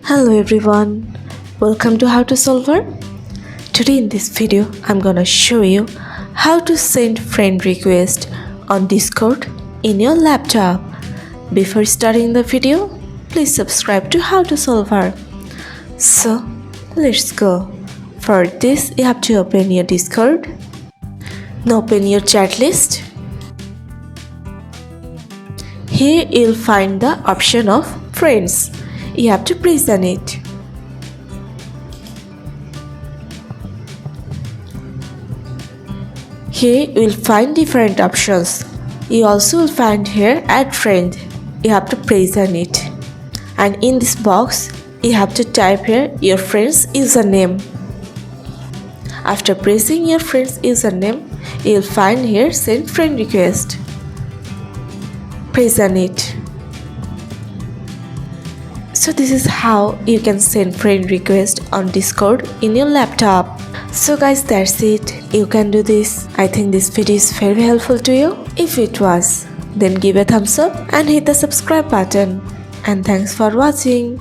Hello everyone, welcome to How to Solver. Today in this video I'm gonna show you how to send friend request on Discord in your laptop. Before starting the video, please subscribe to How to Solver. So let's go. For this you have to open your Discord. Now open your chat list. Here you'll find the option of friends. You have to press on it. Here you will find different options. You also will find here add friend. You have to press on it. And in this box, you have to type here your friend's username. After pressing your friend's username, you will find here send friend request. Press on it. So this is how you can send friend request on Discord in your laptop. So guys, that's it. You can do this. I think this video is very helpful to you. If it was, then give a thumbs up and hit the subscribe button. And thanks for watching.